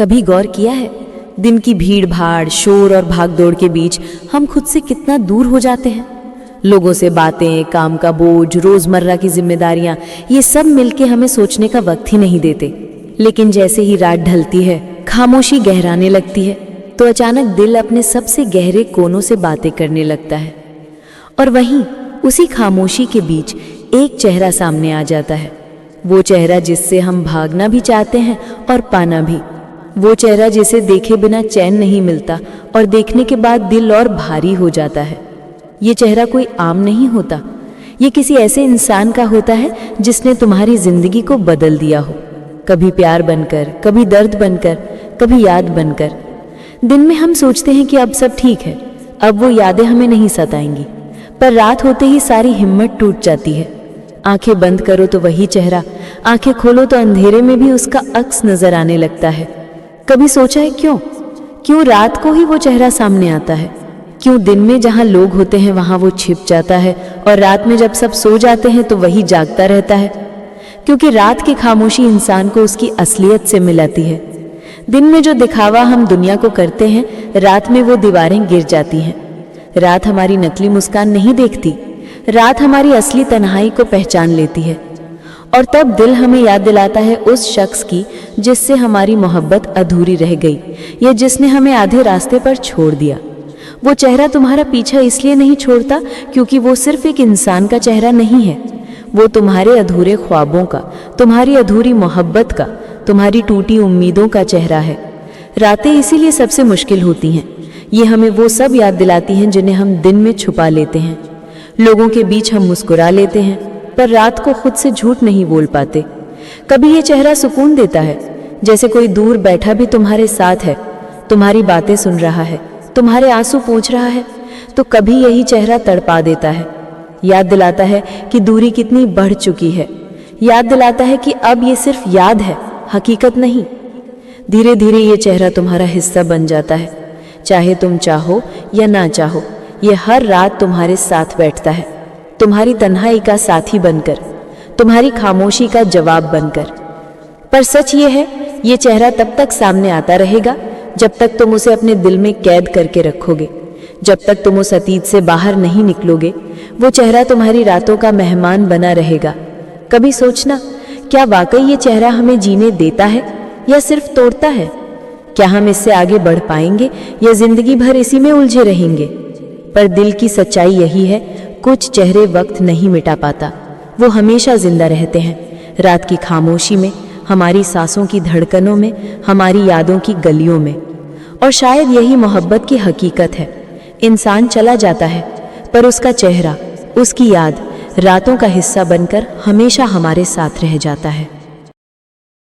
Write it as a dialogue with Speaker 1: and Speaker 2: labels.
Speaker 1: कभी गौर किया है, दिन की भीड़ भाड़, शोर और भागदौड़ के बीच हम खुद से कितना दूर हो जाते हैं। लोगों से बातें, काम का बोझ, रोजमर्रा की जिम्मेदारियां, ये सब मिलके हमें सोचने का वक्त ही नहीं देते। लेकिन जैसे ही रात ढलती है, खामोशी गहराने लगती है, तो अचानक दिल अपने सबसे गहरे कोनों से बातें करने लगता है। और वहीं उसी खामोशी के बीच एक चेहरा सामने आ जाता है, वो चेहरा जिससे हम भागना भी चाहते हैं और पाना भी। वो चेहरा जिसे देखे बिना चैन नहीं मिलता और देखने के बाद दिल और भारी हो जाता है। ये चेहरा कोई आम नहीं होता, ये किसी ऐसे इंसान का होता है जिसने तुम्हारी जिंदगी को बदल दिया हो, कभी प्यार बनकर, कभी दर्द बनकर, कभी याद बनकर। दिन में हम सोचते हैं कि अब सब ठीक है, अब वो यादें हमें नहीं सताएंगी, पर रात होते ही सारी हिम्मत टूट जाती है। आंखें बंद करो तो वही चेहरा, आंखें खोलो तो अंधेरे में भी उसका अक्स नजर आने लगता है। कभी सोचा है क्यों रात को ही वो चेहरा सामने आता है? क्यों दिन में जहां लोग होते हैं वहां वो छिप जाता है और रात में जब सब सो जाते हैं तो वही जागता रहता है? क्योंकि रात की खामोशी इंसान को उसकी असलियत से मिलाती है। दिन में जो दिखावा हम दुनिया को करते हैं, रात में वो दीवारें गिर जाती हैं। रात हमारी नकली मुस्कान नहीं देखती, रात हमारी असली तन्हाई को पहचान लेती है। और तब दिल हमें याद दिलाता है उस शख्स की जिससे हमारी मोहब्बत अधूरी रह गई, या जिसने हमें आधे रास्ते पर छोड़ दिया। वो चेहरा तुम्हारा पीछा इसलिए नहीं छोड़ता क्योंकि वो सिर्फ एक इंसान का चेहरा नहीं है, वो तुम्हारे अधूरे ख्वाबों का, तुम्हारी अधूरी मोहब्बत का, तुम्हारी टूटी उम्मीदों का चेहरा है। रातें इसीलिए सबसे मुश्किल होती हैं, ये हमें वो सब याद दिलाती हैं जिन्हें हम दिन में छुपा लेते हैं। लोगों के बीच हम मुस्कुरा लेते हैं, पर रात को खुद से झूठ नहीं बोल पाते। कभी ये चेहरा सुकून देता है, जैसे कोई दूर बैठा भी तुम्हारे साथ है, तुम्हारी बातें सुन रहा है, तुम्हारे आंसू पोंछ रहा है। तो कभी यही चेहरा तड़पा देता है, याद दिलाता है कि दूरी कितनी बढ़ चुकी है, याद दिलाता है कि अब ये सिर्फ याद है, हकीकत नहीं। धीरे धीरे ये चेहरा तुम्हारा हिस्सा बन जाता है, चाहे तुम चाहो या ना चाहो। ये हर रात तुम्हारे साथ बैठता है, तुम्हारी तन्हाई का साथी बनकर, तुम्हारी खामोशी का जवाब बनकर। पर सच ये है, ये चेहरा तब तक सामने आता रहेगा जब तक तुम उसे अपने दिल में कैद करके रखोगे, जब तक तुम उस अतीत से बाहर नहीं निकलोगे। वो चेहरा तुम्हारी रातों का मेहमान बना रहेगा। कभी सोचना, क्या वाकई ये चेहरा हमें जीने देता है या सिर्फ तोड़ता है? क्या हम इससे आगे बढ़ पाएंगे या जिंदगी भर इसी में उलझे रहेंगे? पर दिल की सच्चाई यही है, कुछ चेहरे वक्त नहीं मिटा पाता, वो हमेशा जिंदा रहते हैं, रात की खामोशी में, हमारी सांसों की धड़कनों में, हमारी यादों की गलियों में। और शायद यही मोहब्बत की हकीकत है। इंसान चला जाता है, पर उसका चेहरा, उसकी याद रातों का हिस्सा बनकर हमेशा हमारे साथ रह जाता है।